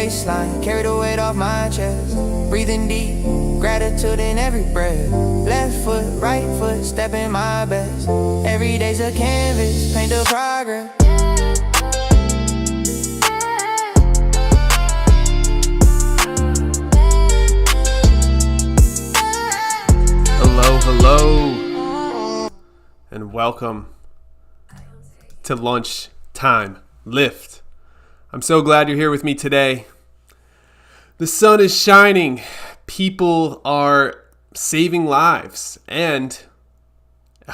waistline, carry the weight off my chest. Breathing deep, gratitude in every breath. Left foot, right foot, stepping my best. Every day's a canvas, paint the progress. Hello, and welcome to Lunchtime Lift. I'm so glad you're here with me today. The sun is shining, people are saving lives, and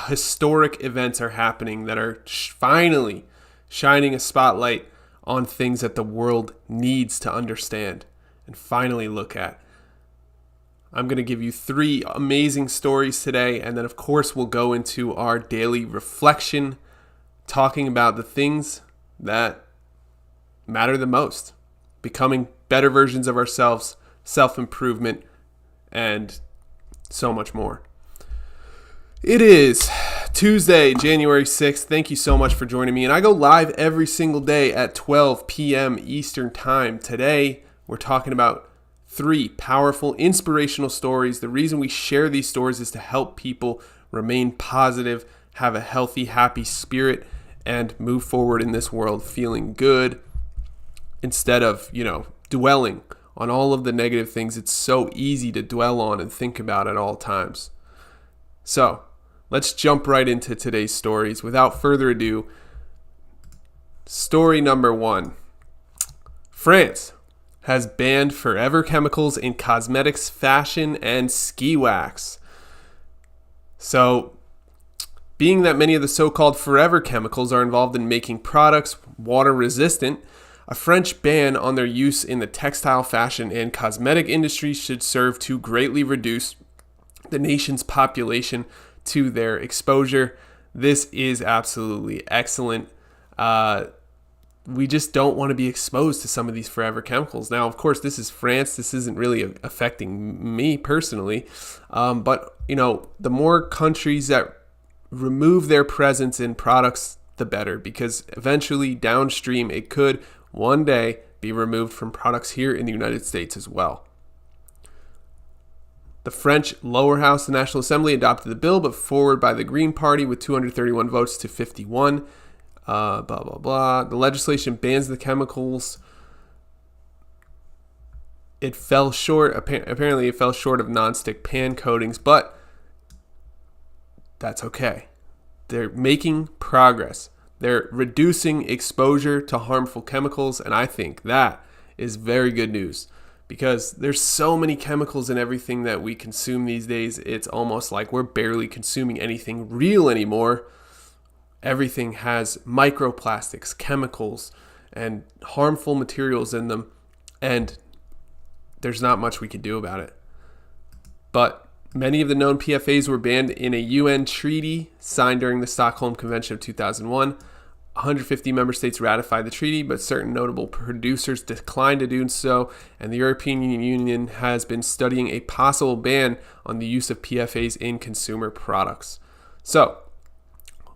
historic events are happening that are finally shining a spotlight on things that the world needs to understand and finally look at. I'm going to give you 3 amazing stories today, and then of course we'll go into our daily reflection, talking about the things that matter the most, becoming better versions of ourselves, self-improvement, and so much more. It is Tuesday, January 6th. Thank you so much for joining me, and I go live every single day at 12 p.m. Eastern Time. Today, we're talking about 3 powerful, inspirational stories. The reason we share these stories is to help people remain positive, have a healthy, happy spirit, and move forward in this world feeling good instead of, dwelling on all of the negative things it's so easy to dwell on and think about at all times. So, let's jump right into today's stories. Without further ado, story number 1. France has banned forever chemicals in cosmetics, fashion, and ski wax. So, being that many of the so-called forever chemicals are involved in making products water resistant, a French ban on their use in the textile, fashion, and cosmetic industry should serve to greatly reduce the nation's population to their exposure. This is absolutely excellent. We just don't want to be exposed to some of these forever chemicals. Now, of course, this is France. This isn't really affecting me personally. But, the more countries that remove their presence in products, the better. Because eventually, downstream, it could one day be removed from products here in the United States as well. The French lower house, the National Assembly, adopted the bill, but forward by the Green Party with 231 votes to 51. Blah, blah, blah. The legislation bans the chemicals. It fell short. Apparently, it fell short of nonstick pan coatings, but that's okay. They're making progress. They're reducing exposure to harmful chemicals, and I think that is very good news because there's so many chemicals in everything that we consume these days. It's almost like we're barely consuming anything real anymore. Everything has microplastics, chemicals, and harmful materials in them, and there's not much we can do about it. But many of the known PFAs were banned in a UN treaty signed during the Stockholm Convention of 2001. 150 member states ratified the treaty, but certain notable producers declined to do so, and the European Union has been studying a possible ban on the use of PFAs in consumer products. So,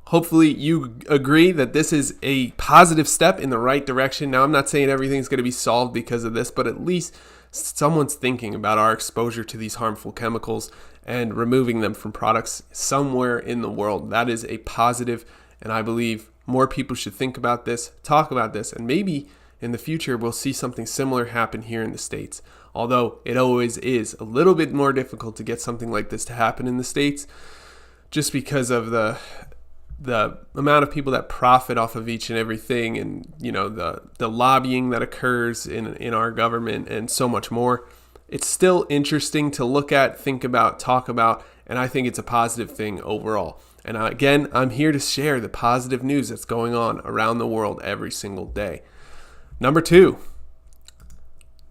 hopefully you agree that this is a positive step in the right direction. Now, I'm not saying everything's going to be solved because of this, but at least someone's thinking about our exposure to these harmful chemicals and removing them from products somewhere in the world. That is a positive, and I believe more people should think about this, talk about this, and maybe in the future we'll see something similar happen here in the States. Although it always is a little bit more difficult to get something like this to happen in the States just because of the amount of people that profit off of each and everything, and the lobbying that occurs in our government and so much more. It's still interesting to look at, think about, talk about, and I think it's a positive thing overall. And again, I'm here to share the positive news that's going on around the world every single day. Number 2,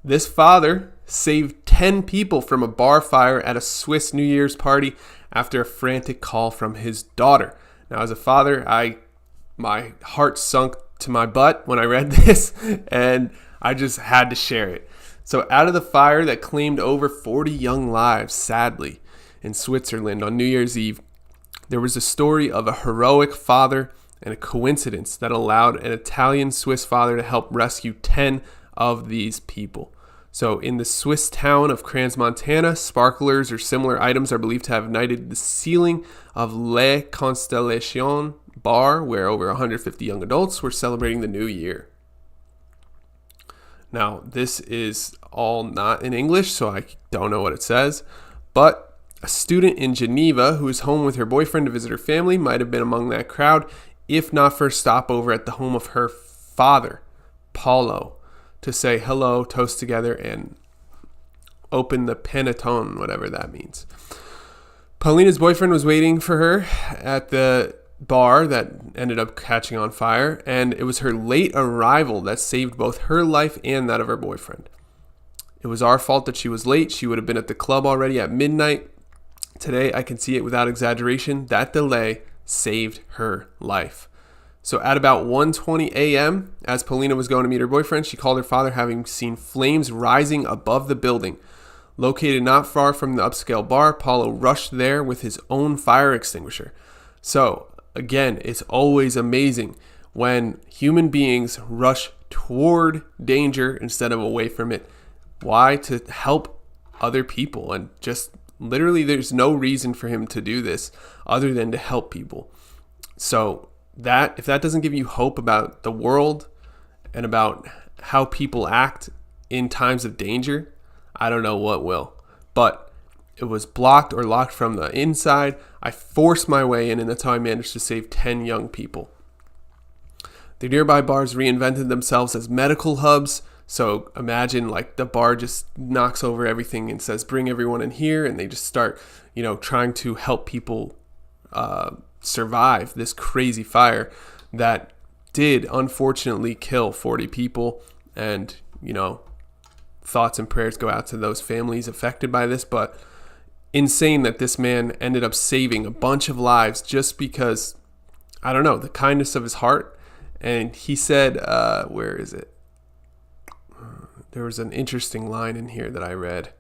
this father saved 10 people from a bar fire at a Swiss New Year's party after a frantic call from his daughter. Now, as a father, my heart sunk to my butt when I read this, and I just had to share it. So out of the fire that claimed over 40 young lives, sadly, in Switzerland on New Year's Eve, there was a story of a heroic father and a coincidence that allowed an Italian-Swiss father to help rescue 10 of these people. So in the Swiss town of Crans, Montana, sparklers or similar items are believed to have ignited the ceiling of Le Constellation bar, where over 150 young adults were celebrating the new year. Now, this is all not in English, so I don't know what it says, but a student in Geneva who is home with her boyfriend to visit her family might have been among that crowd, if not for a stopover at the home of her father, Paulo, to say hello, toast together, and open the panettone, whatever that means. Paulina's boyfriend was waiting for her at the bar that ended up catching on fire, and it was her late arrival that saved both her life and that of her boyfriend. It was our fault that she was late. She would have been at the club already at midnight. Today, I can see it without exaggeration. That delay saved her life. So at about 1:20 a.m., as Paulina was going to meet her boyfriend, she called her father, having seen flames rising above the building. Located not far from the upscale bar, Paulo rushed there with his own fire extinguisher. So, again, it's always amazing when human beings rush toward danger instead of away from it. Why? To help other people. And just literally, there's no reason for him to do this other than to help people. So, if that doesn't give you hope about the world and about how people act in times of danger, I don't know what will. But it was blocked or locked from the inside. I forced my way in, and that's how I managed to save 10 young people. The nearby bars reinvented themselves as medical hubs. So imagine like the bar just knocks over everything and says, bring everyone in here. And they just start, trying to help people survive this crazy fire that did unfortunately kill 40 people. And, thoughts and prayers go out to those families affected by this. But insane that this man ended up saving a bunch of lives just because, I don't know, the kindness of his heart. And he said, where is it? There was an interesting line in here that I read.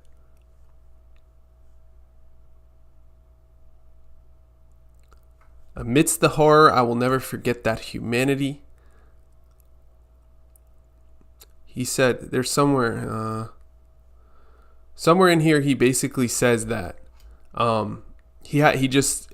Amidst the horror, I will never forget that humanity. He said, there's somewhere in here he basically says that he just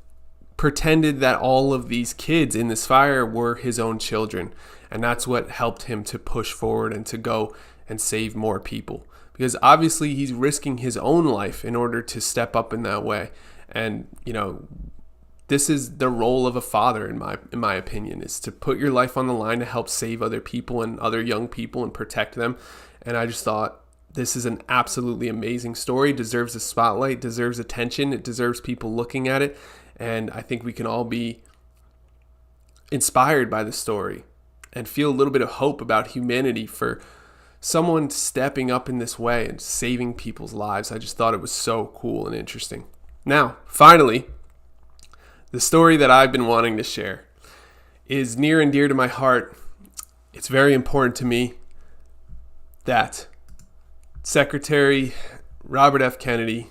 pretended that all of these kids in this fire were his own children. And that's what helped him to push forward and to go and save more people. Because obviously he's risking his own life in order to step up in that way. And, this is the role of a father, in my opinion, is to put your life on the line to help save other people and other young people and protect them. And I just thought this is an absolutely amazing story, deserves a spotlight, deserves attention, it deserves people looking at it. And I think we can all be inspired by the story and feel a little bit of hope about humanity for someone stepping up in this way and saving people's lives. I just thought it was so cool and interesting. Now, finally, the story that I've been wanting to share is near and dear to my heart. It's very important to me that Secretary Robert F. Kennedy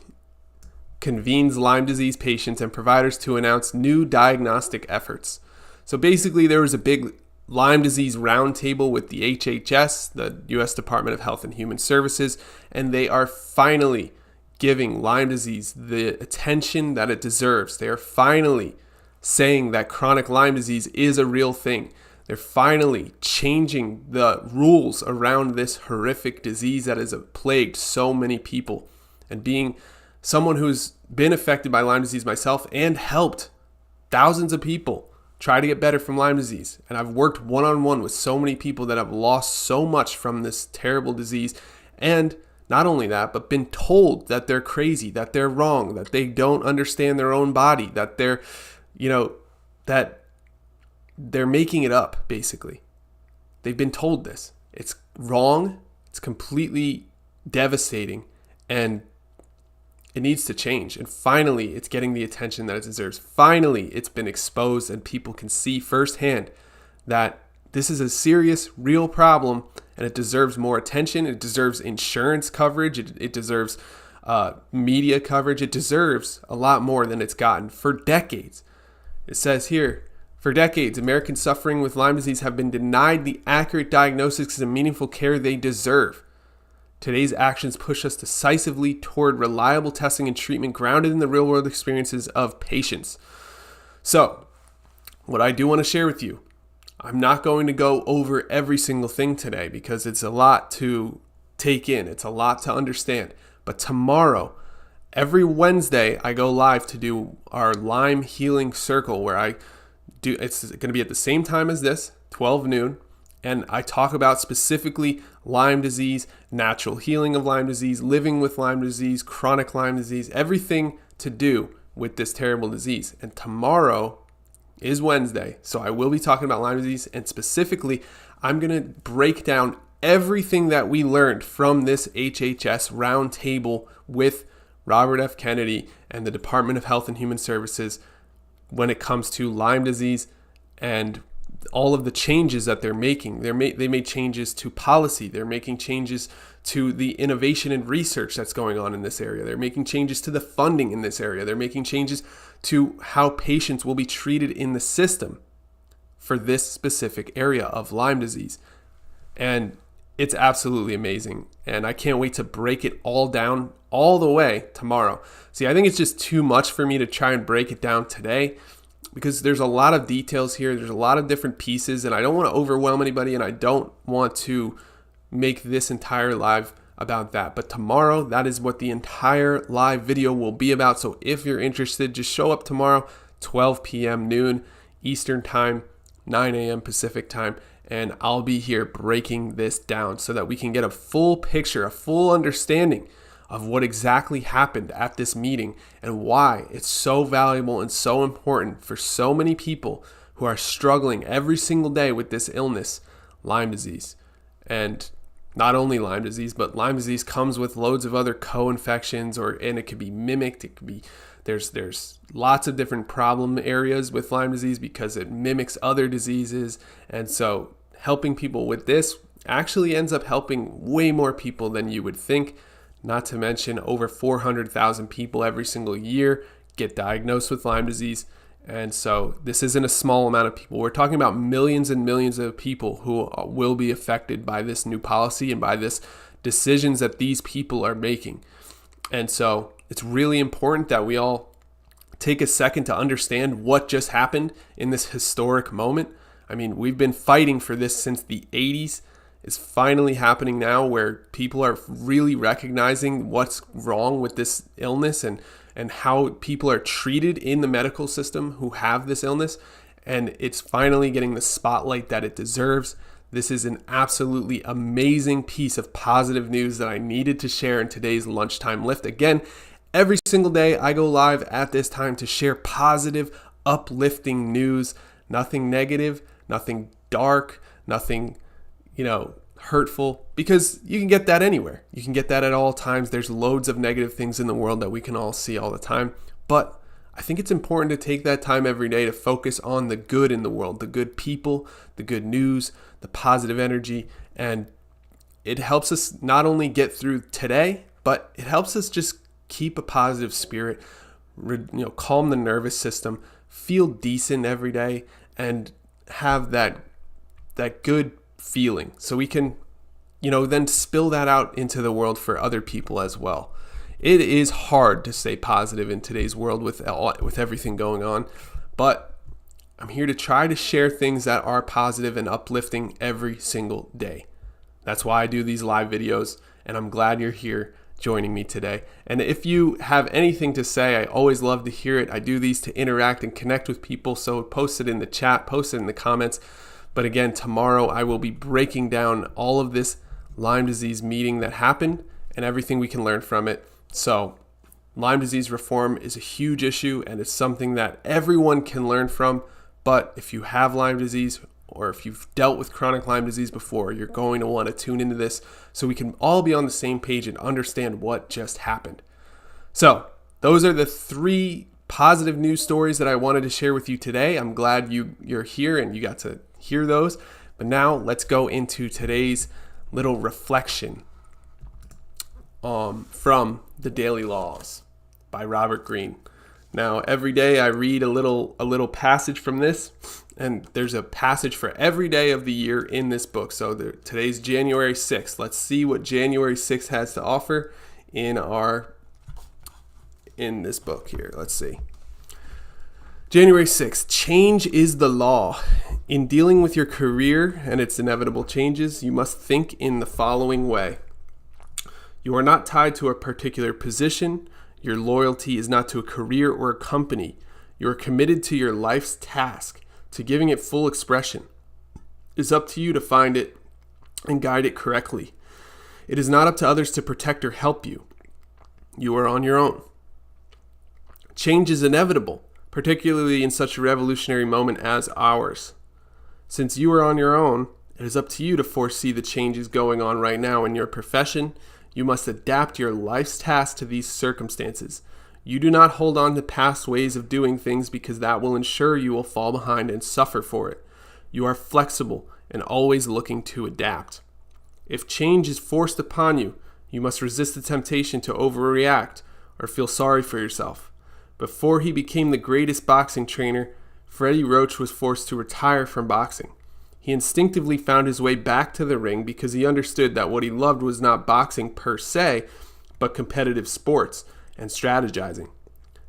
convenes Lyme disease patients and providers to announce new diagnostic efforts. So basically, there was a big Lyme disease roundtable with the HHS, the U.S. Department of Health and Human Services, and they are finally giving Lyme disease the attention that it deserves. They are finally saying that chronic Lyme disease is a real thing. They're finally changing the rules around this horrific disease that has plagued so many people. And being someone who's been affected by Lyme disease myself and helped thousands of people try to get better from Lyme disease. And I've worked one-on-one with so many people that have lost so much from this terrible disease. And not only that, but been told that they're crazy, that they're wrong, that they don't understand their own body, that they're, that they're making it up, basically. They've been told this. It's wrong. It's completely devastating. And it needs to change. And finally, it's getting the attention that it deserves. Finally, it's been exposed and people can see firsthand that this is a serious, real problem, and it deserves more attention. It deserves insurance coverage. It deserves media coverage. It deserves a lot more than it's gotten for decades. It says here, For decades, Americans suffering with Lyme disease have been denied the accurate diagnosis and meaningful care they deserve. Today's actions push us decisively toward reliable testing and treatment grounded in the real-world experiences of patients. So, what I do want to share with you, I'm not going to go over every single thing today because it's a lot to take in. It's a lot to understand. But tomorrow, every Wednesday, I go live to do our Lyme Healing Circle where it's going to be at the same time as this, 12 noon. And I talk about specifically Lyme disease, natural healing of Lyme disease, living with Lyme disease, chronic Lyme disease, everything to do with this terrible disease. And tomorrow is Wednesday, so I will be talking about Lyme disease, and specifically, I'm going to break down everything that we learned from this HHS roundtable with Robert F. Kennedy and the Department of Health and Human Services when it comes to Lyme disease and all of the changes that they're making. They made changes to policy. They're making changes to the innovation and research that's going on in this area. They're making changes to the funding in this area. They're making changes to how patients will be treated in the system for this specific area of Lyme disease. And it's absolutely amazing. And I can't wait to break it all down all the way tomorrow. See, I think it's just too much for me to try and break it down today because there's a lot of details here. There's a lot of different pieces, and I don't want to overwhelm anybody, and I don't want to make this entire live about that. But tomorrow, that is what the entire live video will be about. So if you're interested, just show up tomorrow, 12 p.m. noon Eastern time, 9 a.m. Pacific time, and I'll be here breaking this down so that we can get a full picture, a full understanding of what exactly happened at this meeting and why it's so valuable and so important for so many people who are struggling every single day with this illness, Lyme disease. And not only Lyme disease, but Lyme disease comes with loads of other co-infections, and it could be mimicked. It could be there's lots of different problem areas with Lyme disease because it mimics other diseases. And so helping people with this actually ends up helping way more people than you would think. Not to mention over 400,000 people every single year get diagnosed with Lyme disease. And so this isn't a small amount of people. We're talking about millions and millions of people who will be affected by this new policy and by this decisions that these people are making. And so it's really important that we all take a second to understand what just happened in this historic moment. I mean, we've been fighting for this since the 80s. It's finally happening now where people are really recognizing what's wrong with this illness and how people are treated in the medical system who have this illness. And it's finally getting the spotlight that it deserves. This is an absolutely amazing piece of positive news that I needed to share in today's Lunchtime Lift. Again, every single day I go live at this time to share positive, uplifting news. Nothing negative, nothing dark, nothing hurtful, because you can get that anywhere. You can get that at all times. There's loads of negative things in the world that we can all see all the time. But I think it's important to take that time every day to focus on the good in the world, the good people, the good news, the positive energy. And it helps us not only get through today, but it helps us just keep a positive spirit, calm the nervous system, feel decent every day, and have that good feeling, so we can then spill that out into the world for other people as well. It is hard to stay positive in today's world with everything going on, but I'm here to try to share things that are positive and uplifting every single day. That's why I do these live videos, and I'm glad you're here joining me today. And if you have anything to say, I always love to hear it. I do these to interact and connect with people, so post it in the chat, post it in the comments. But again, tomorrow I will be breaking down all of this Lyme disease meeting that happened and everything we can learn from it. So Lyme disease reform is a huge issue, and it's something that everyone can learn from. But if you have Lyme disease, or if you've dealt with chronic Lyme disease before, you're going to want to tune into this so we can all be on the same page and understand what just happened. So those are the 3 positive news stories that I wanted to share with you today. I'm glad you're here and you got to hear those. But now let's go into today's little reflection from The Daily Laws by Robert Greene. Now, every day I read a little passage from this, And there's a passage for every day of the year in this book. So today's January 6th. Let's see what January 6th has to offer in this book here. Let's see. January 6th, change is the law. In dealing with your career and its inevitable changes, you must think in the following way. You are not tied to a particular position. Your loyalty is not to a career or a company. You are committed to your life's task, to giving it full expression. It is up to you to find it and guide it correctly. It is not up to others to protect or help you. You are on your own. Change is inevitable, particularly in such a revolutionary moment as ours. Since you are on your own, it is up to you to foresee the changes going on right now in your profession. You must adapt your life's task to these circumstances. You do not hold on to past ways of doing things because that will ensure you will fall behind and suffer for it. You are flexible and always looking to adapt. If change is forced upon you, you must resist the temptation to overreact or feel sorry for yourself. Before he became the greatest boxing trainer, Freddie Roach was forced to retire from boxing. He instinctively found his way back to the ring because he understood that what he loved was not boxing per se, but competitive sports and strategizing.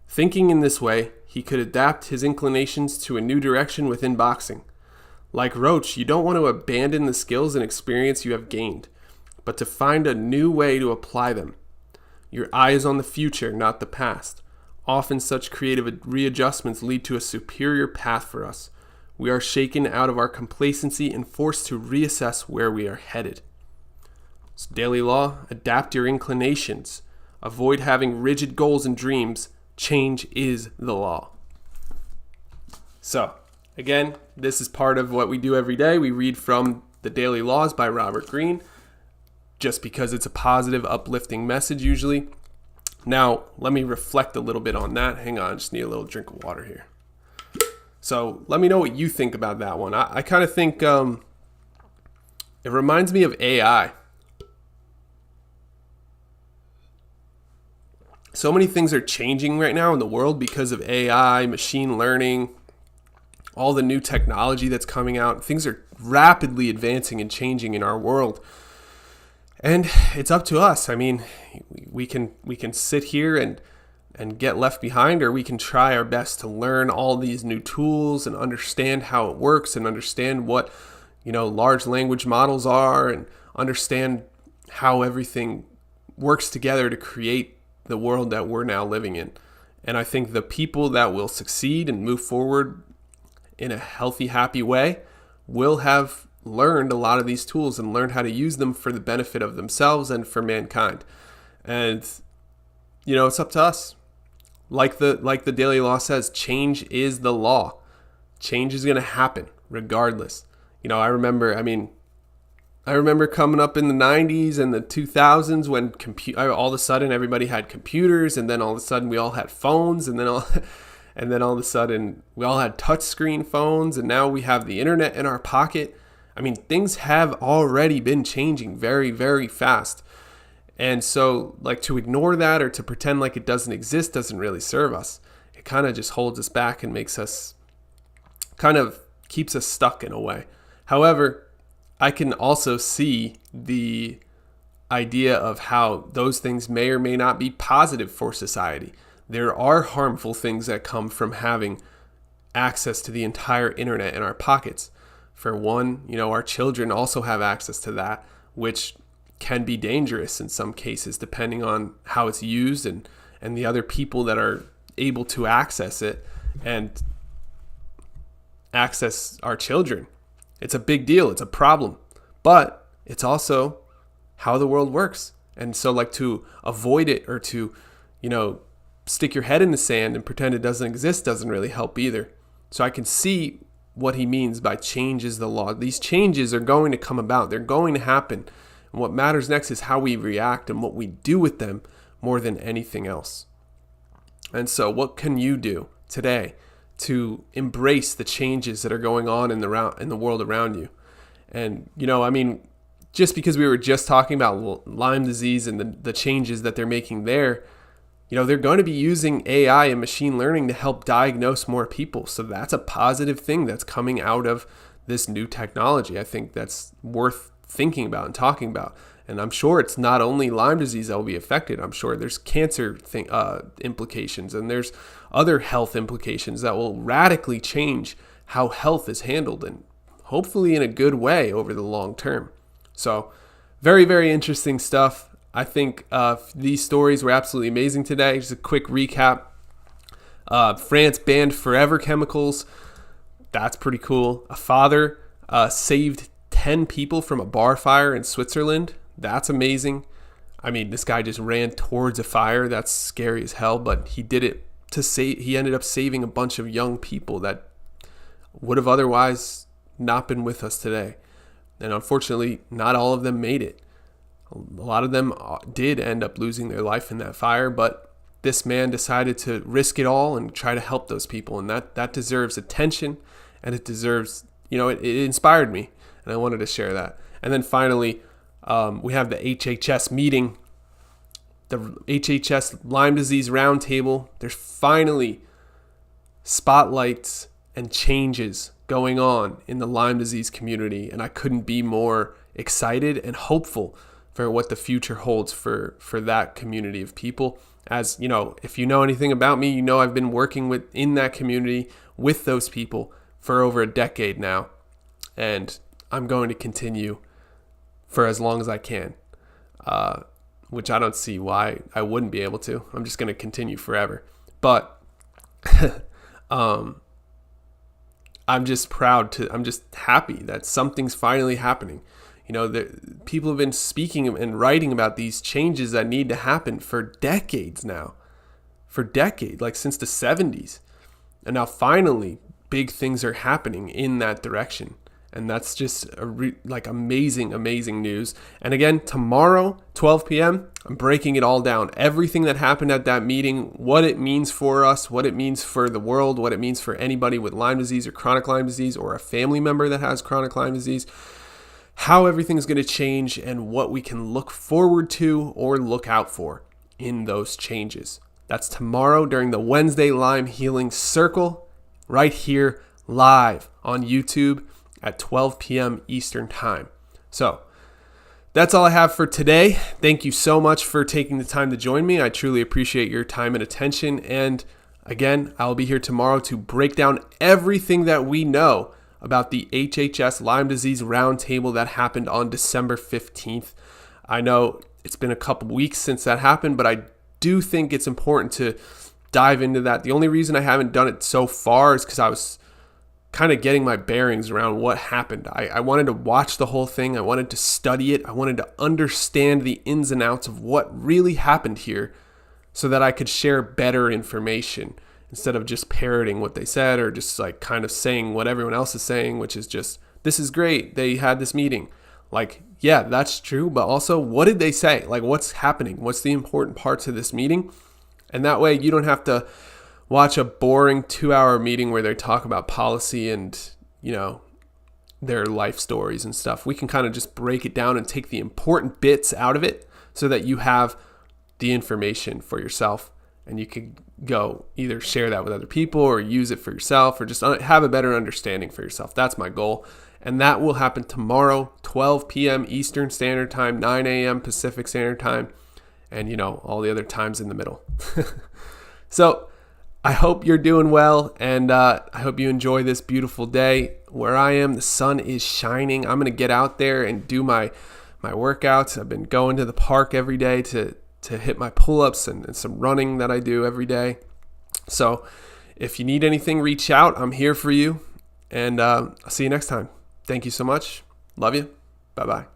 Thinking in this way, he could adapt his inclinations to a new direction within boxing. Like Roach, you don't want to abandon the skills and experience you have gained, but to find a new way to apply them. Your eye is on the future, not the past. Often such creative readjustments lead to a superior path for us. We are shaken out of our complacency and forced to reassess where we are headed. So daily law, adapt your inclinations. Avoid having rigid goals and dreams. Change is the law. So, again, this is part of what we do every day. We read from The Daily Laws by Robert Greene, just because it's a positive, uplifting message usually. Now, let me reflect a little bit on that. Hang on, I just need a little drink of water here. So let me know what you think about that one. I kind of think it reminds me of AI. So many things are changing right now in the world because of AI, machine learning, all the new technology that's coming out. Things are rapidly advancing and changing in our world. And it's up to us. I mean, we can sit here and get left behind, or we can try our best to learn all these new tools and understand how it works and understand what, large language models are and understand how everything works together to create the world that we're now living in. And I think the people that will succeed and move forward in a healthy, happy way will have learned a lot of these tools and learned how to use them for the benefit of themselves and for mankind. And, it's up to us. Like the Daily Law says, change is the law. Change is going to happen regardless. I remember coming up in the 90s and the 2000s when all of a sudden everybody had computers, and then all of a sudden we all had phones, and then all of a sudden we all had touchscreen phones, and now we have the internet in our pocket. I mean, things have already been changing very, very fast. And so, to ignore that or to pretend like it doesn't exist doesn't really serve us. It kind of just holds us back and keeps us stuck in a way. However, I can also see the idea of how those things may or may not be positive for society. There are harmful things that come from having access to the entire internet in our pockets. For one, our children also have access to that, which can be dangerous in some cases, depending on how it's used and the other people that are able to access it and access our children. It's a big deal. It's a problem. But it's also how the world works. And so to avoid it or to, stick your head in the sand and pretend it doesn't exist doesn't really help either. So I can see what he means by change is the law. These changes are going to come about. They're going to happen. And what matters next is how we react and what we do with them more than anything else. And so what can you do today to embrace the changes that are going on in the world around you? And, just because we were just talking about Lyme disease and the changes that they're making there, they're going to be using AI and machine learning to help diagnose more people. So that's a positive thing that's coming out of this new technology. I think that's worth thinking about and talking about. And I'm sure it's not only Lyme disease that will be affected. I'm sure there's cancer implications, and there's other health implications that will radically change how health is handled, and hopefully in a good way over the long term. So very, very interesting stuff. I think these stories were absolutely amazing today. Just a quick recap. France banned forever chemicals. That's pretty cool. A father saved 10 people from a bar fire in Switzerland. That's amazing. I mean, this guy just ran towards a fire. That's scary as hell, but he did it to save. He ended up saving a bunch of young people that would have otherwise not been with us today. And unfortunately, not all of them made it. A lot of them did end up losing their life in that fire, but this man decided to risk it all and try to help those people. And that deserves attention, and it deserves, it inspired me, and I wanted to share that. And then finally, we have the HHS meeting, the HHS Lyme disease roundtable. There's finally spotlights and changes going on in the Lyme disease community, and I couldn't be more excited and hopeful for what the future holds for that community of people. As if you know anything about me, I've been working in that community with those people for over a decade now, and I'm going to continue for as long as I can, which I don't see why I wouldn't be able to. I'm just going to continue forever. But I'm just I'm just happy that something's finally happening. People have been speaking and writing about these changes that need to happen for decades now. Like since the 70s. And now finally, big things are happening in that direction. And that's just amazing, amazing news. And again, tomorrow, 12 p.m., I'm breaking it all down. Everything that happened at that meeting, what it means for us, what it means for the world, what it means for anybody with Lyme disease or chronic Lyme disease or a family member that has chronic Lyme disease, how everything's going to change and what we can look forward to or look out for in those changes. That's tomorrow during the Wednesday Lyme Healing Circle right here live on YouTube at 12 p.m. Eastern Time. So that's all I have for today. Thank you so much for taking the time to join me. I truly appreciate your time and attention. And again, I'll be here tomorrow to break down everything that we know about the HHS Lyme Disease Roundtable that happened on December 15th. I know it's been a couple weeks since that happened, but I do think it's important to dive into that. The only reason I haven't done it so far is because I was kind of getting my bearings around what happened. I wanted to watch the whole thing. I wanted to study it. I wanted to understand the ins and outs of what really happened here so that I could share better information instead of just parroting what they said or just kind of saying what everyone else is saying, which is just, this is great, they had this meeting. Yeah, that's true, but also what did they say? What's happening? What's the important parts of this meeting? And that way you don't have to watch a boring 2-hour meeting where they talk about policy and, their life stories and stuff. We can kind of just break it down and take the important bits out of it so that you have the information for yourself and you can go either share that with other people or use it for yourself or just have a better understanding for yourself. That's my goal. And that will happen tomorrow, 12 p.m. Eastern Standard Time, 9 a.m. Pacific Standard Time, and, all the other times in the middle. So I hope you're doing well, and I hope you enjoy this beautiful day. Where I am, the sun is shining. I'm going to get out there and do my workouts. I've been going to the park every day to hit my pull-ups and some running that I do every day. So if you need anything, reach out. I'm here for you, and I'll see you next time. Thank you so much. Love you. Bye-bye.